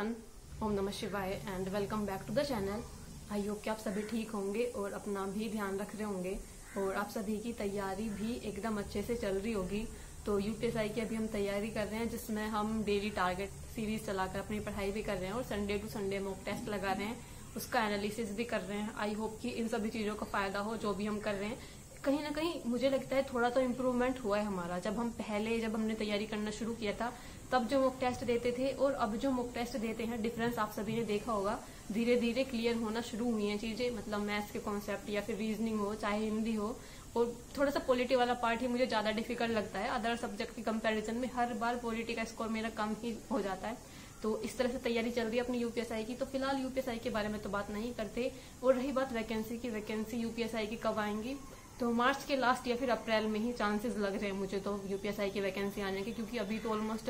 Everyone, ओम नमः शिवाय and welcome back to the channel. I hope कि आप सभी ठीक होंगे और अपना भी ध्यान रख रहे होंगे और आप सभी की तैयारी भी एकदम अच्छे से चल रही होगी। तो यूपीएसआई की अभी हम तैयारी कर रहे हैं, जिसमें हम डेली टारगेट सीरीज चलाकर अपनी पढ़ाई भी कर रहे हैं और Sunday to Sunday mock test लगा रहे हैं, उसका एनालिसिस भी कर रहे हैं। आई होप कि इन सभी चीज़ों का फायदा हो जो भी हम कर रहे हैं। कहीं ना कहीं मुझे लगता है थोड़ा तो इम्प्रूवमेंट हुआ है हमारा। जब हमने तैयारी करना शुरू किया था तब जो मॉक टेस्ट देते थे और अब जो मॉक टेस्ट देते हैं, डिफरेंस आप सभी ने देखा होगा। धीरे धीरे क्लियर होना शुरू हुई हैं चीजें, मतलब मैथ्स के कॉन्सेप्ट या फिर रीजनिंग हो, चाहे हिंदी हो। और थोड़ा सा पॉलिटी वाला पार्ट ही मुझे ज्यादा डिफिकल्ट लगता है। अदर सब्जेक्ट के कंपैरिजन में हर बार पॉलिटी का स्कोर मेरा कम ही हो जाता है। तो इस तरह से तैयारी चल रही है अपनी यूपीएसआई की। तो फिलहाल यूपीएसआई के बारे में तो बात नहीं करते। और रही बात वैकेंसी की, वैकेंसी यूपीएसआई की कब आएंगी, तो मार्च के लास्ट या फिर अप्रैल में ही चांसेस लग रहे हैं मुझे तो यूपीएसआई की वैकेंसी आने के, क्योंकि अभी तो ऑलमोस्ट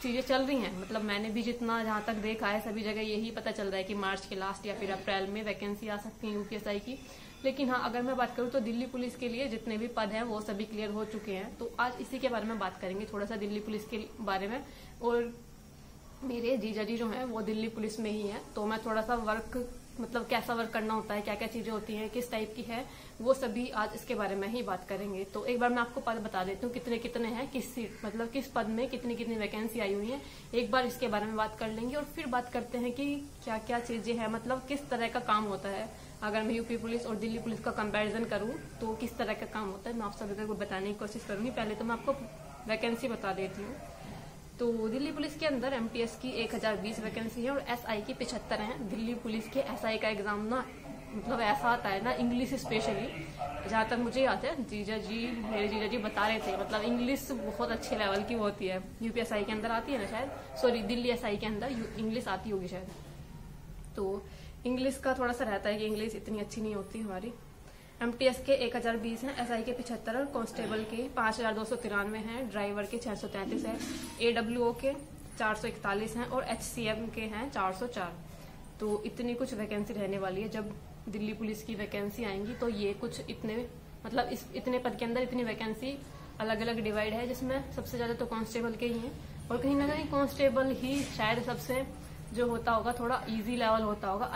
चीजें चल रही हैं। मतलब मैंने भी जितना जहां तक देखा है सभी जगह यही पता चल रहा है कि मार्च के लास्ट या फिर अप्रैल में वैकेंसी आ सकती है यूपीएसआई की। लेकिन हाँ, अगर मैं बात करूँ तो दिल्ली पुलिस के लिए जितने भी पद हैं वो सभी क्लियर हो चुके हैं। तो आज इसी के बारे में बात करेंगे, थोड़ा सा दिल्ली पुलिस के बारे में। और मेरे जीजा जी जो है वो दिल्ली पुलिस में ही है, तो मैं थोड़ा सा वर्क, मतलब कैसा वर्क करना होता है, क्या क्या चीजें होती हैं, किस टाइप की है, वो सभी आज इसके बारे में ही बात करेंगे। तो एक बार मैं आपको पद बता देती हूँ कितने कितने हैं, किस सीट, मतलब किस पद में कितनी कितनी वैकेंसी आई हुई है। एक बार इसके बारे में बात कर लेंगे और फिर बात करते हैं कि क्या क्या चीजें हैं, मतलब किस तरह का काम होता है। अगर मैं यूपी पुलिस और दिल्ली पुलिस का कंपेरिजन करूँ तो किस तरह का काम होता है, मैं आप सभी को बताने की कोशिश करूंगी। पहले तो मैं आपको वैकेंसी बता देती हूँ। तो दिल्ली पुलिस के अंदर एमटीएस की 1020 वैकेंसी है और एसआई की 75 है। दिल्ली पुलिस के एसआई का एग्जाम ना, मतलब ऐसा आता है ना, इंग्लिश स्पेशली, जहाँ तक मुझे याद है मेरे जीजा जी बता रहे थे, मतलब इंग्लिश बहुत अच्छे लेवल की होती है। यूपीएसआई के अंदर आती है ना शायद, सॉरी दिल्ली एसआई के अंदर इंग्लिश आती होगी शायद। तो इंग्लिश का थोड़ा सा रहता है कि इंग्लिश इतनी अच्छी नहीं होती हमारी। एमटीएस के 1020 हैं, एसआई के 75 और कांस्टेबल के 5293 हैं, ड्राइवर के 633 है, एडब्ल्यूओ के 441 हैं और एचसीएम के हैं 404। तो इतनी कुछ वैकेंसी रहने वाली है। जब दिल्ली पुलिस की वैकेंसी आएंगी तो ये कुछ इतने, मतलब इतने पद के अंदर इतनी वैकेंसी अलग अलग डिवाइड है, जिसमें सबसे ज्यादा तो कांस्टेबल के ही हैं। और कहीं ना कहीं कांस्टेबल ही शायद सबसे जो होता होगा थोड़ा इजी लेवल होता होगा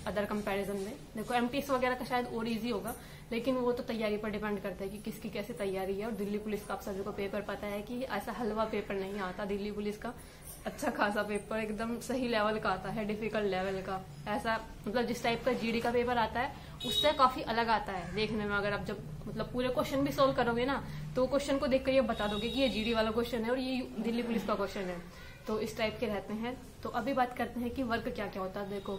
अदर कंपैरिजन में। देखो एमटीएस वगैरह का शायद और इजी होगा, लेकिन वो तो तैयारी पर डिपेंड करता है कि किसकी कैसी तैयारी है। और दिल्ली पुलिस का आप सभी को पेपर पता है कि ऐसा हलवा पेपर नहीं आता। दिल्ली पुलिस का अच्छा खासा पेपर एकदम सही लेवल का आता है, डिफिकल्ट लेवल का। ऐसा मतलब जिस टाइप का जीडी का पेपर आता है उससे काफी अलग आता है देखने में। अगर आप जब मतलब पूरे क्वेश्चन भी सोल्व करोगे ना, तो क्वेश्चन को देखकर ये बता दोगे कि ये जीडी वाला क्वेश्चन है और ये दिल्ली पुलिस का क्वेश्चन है। तो इस टाइप के रहते हैं। तो अभी बात करते हैं कि वर्क क्या क्या होता है। देखो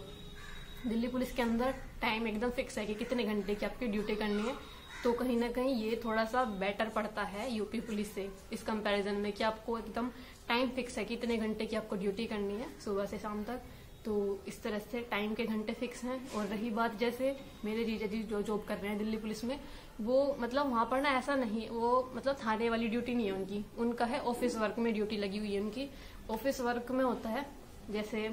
दिल्ली पुलिस के अंदर टाइम एकदम फिक्स है कि कितने घंटे की आपकी ड्यूटी करनी है। तो कहीं ना कहीं ये थोड़ा सा बेटर पड़ता है यूपी पुलिस से इस कंपैरिजन में, कि आपको एकदम टाइम फिक्स है कि इतने घंटे की आपको ड्यूटी करनी है सुबह से शाम तक। तो इस तरह से टाइम के घंटे फिक्स हैं। और रही बात, जैसे मेरे जीजा जी जो जॉब कर रहे हैं दिल्ली पुलिस में, वो मतलब वहां पर ना ऐसा नहीं, वो मतलब थाने वाली ड्यूटी नहीं है उनकी, उनका है ऑफिस वर्क में ड्यूटी लगी हुई है उनकी। ऑफिस वर्क में होता है जैसे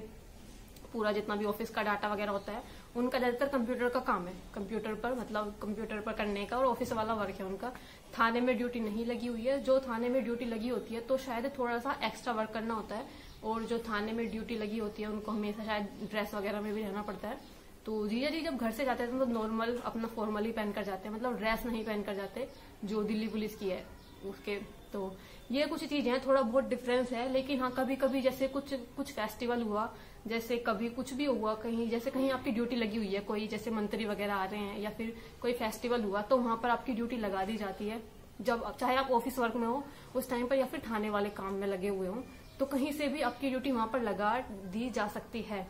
पूरा जितना भी ऑफिस का डाटा वगैरह होता है, उनका ज्यादातर कंप्यूटर का काम है, कंप्यूटर पर, मतलब कंप्यूटर पर करने का, और ऑफिस वाला वर्क है उनका। थाने में ड्यूटी नहीं लगी हुई है। जो थाने में ड्यूटी लगी होती है तो शायद थोड़ा सा एक्स्ट्रा वर्क करना होता है। और जो थाने में ड्यूटी लगी होती है उनको हमेशा शायद ड्रेस वगैरह में भी रहना पड़ता है। तो जीजा जी जब घर से जाते हैं तो नॉर्मल अपना फॉर्मली पहन कर जाते हैं, मतलब ड्रेस नहीं पहन कर जाते जो दिल्ली पुलिस की है उसके। तो ये कुछ चीजें हैं, थोड़ा बहुत डिफरेंस है। लेकिन हाँ, कभी कभी जैसे कुछ फेस्टिवल हुआ, जैसे कभी कुछ भी हुआ कहीं, जैसे कहीं आपकी ड्यूटी लगी हुई है, कोई जैसे मंत्री वगैरह आ रहे हैं या फिर कोई फेस्टिवल हुआ, तो वहां पर आपकी ड्यूटी लगा दी जाती है। जब चाहे आप ऑफिस वर्क में हो उस टाइम पर या फिर थाने वाले काम में लगे हुए हो, तो कहीं से भी आपकी ड्यूटी वहां पर लगा दी जा सकती है।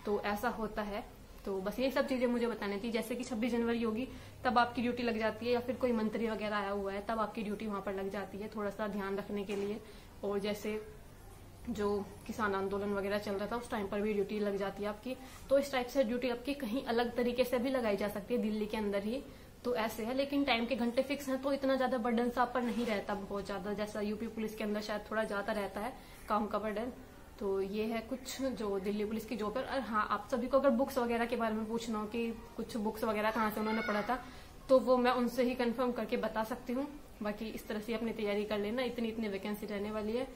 तो ऐसा होता है। तो बस ये सब चीजें मुझे बतानी थी। जैसे कि 26 जनवरी होगी तब आपकी ड्यूटी लग जाती है, या फिर कोई मंत्री वगैरह आया हुआ है तब आपकी ड्यूटी वहां पर लग जाती है, थोड़ा सा ध्यान रखने के लिए। और जैसे जो किसान आंदोलन वगैरह चल रहा था उस टाइम पर भी ड्यूटी लग जाती है आपकी। तो इस टाइप से ड्यूटी आपकी कहीं अलग तरीके से भी लगाई जा सकती है दिल्ली के अंदर ही। तो ऐसे है, लेकिन टाइम के घंटे फिक्स हैं तो इतना ज्यादा बर्डन सा आप पर नहीं रहता बहुत ज्यादा, जैसा यूपी पुलिस के अंदर शायद थोड़ा ज्यादा रहता है काम का बर्डन। तो ये है कुछ जो दिल्ली पुलिस की जॉब है। और हाँ, आप सभी को अगर बुक्स वगैरह के बारे में पूछना हो कि कुछ बुक्स वगैरह कहाँ से उन्होंने पढ़ा था, तो वो मैं उनसे ही कंफर्म करके बता सकती हूँ। बाकी इस तरह से अपनी तैयारी कर लेना, इतनी इतनी वैकेंसी रहने वाली है।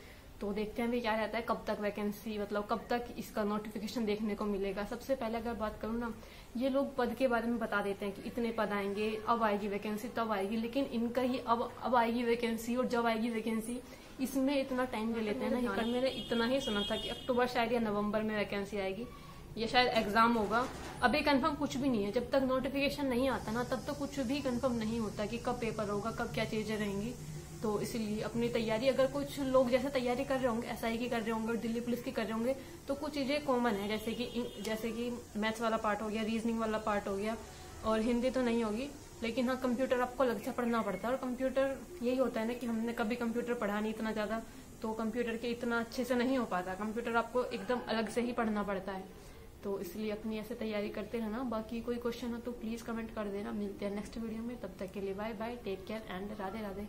तो देखते हैं भी क्या रहता है, कब तक वैकेंसी, मतलब कब तक इसका नोटिफिकेशन देखने को मिलेगा। सबसे पहले अगर बात करूँ ना, ये लोग पद के बारे में बता देते हैं कि इतने पद आएंगे, अब आएगी वैकेंसी, तब आएगी, लेकिन इनका ये अब आएगी वैकेंसी और जब आएगी वैकेंसी, इसमें इतना टाइम ले लेते हैं ना। मैंने इतना ही सुना था कि अक्टूबर शायद या नवंबर में वैकेंसी आएगी, या शायद एग्जाम होगा। अभी कंफर्म कुछ भी नहीं है, जब तक नोटिफिकेशन नहीं आता ना तब तक कुछ भी कंफर्म नहीं होता कि कब पेपर होगा, कब क्या चीजें रहेंगी। तो इसलिए अपनी तैयारी, अगर कुछ लोग जैसे तैयारी कर रहे होंगे, एसआई की कर रहे होंगे और दिल्ली पुलिस की कर रहे होंगे, तो कुछ चीजें कॉमन है, जैसे कि मैथ्स वाला पार्ट हो गया, रीजनिंग वाला पार्ट हो गया, और हिंदी तो नहीं होगी। लेकिन हाँ, कंप्यूटर आपको अलग से पढ़ना पड़ता है, और कंप्यूटर यही होता है ना कि हमने कभी कंप्यूटर पढ़ा नहीं इतना ज्यादा, तो कंप्यूटर के इतना अच्छे से नहीं हो पाता। कंप्यूटर आपको एकदम अलग से ही पढ़ना पड़ता है। तो इसलिए अपनी ऐसे तैयारी करते रहना। बाकी कोई क्वेश्चन हो तो प्लीज कमेंट कर देना। मिलते हैं नेक्स्ट वीडियो में, तब तक के लिए bye bye, take care and Radhe Radhe.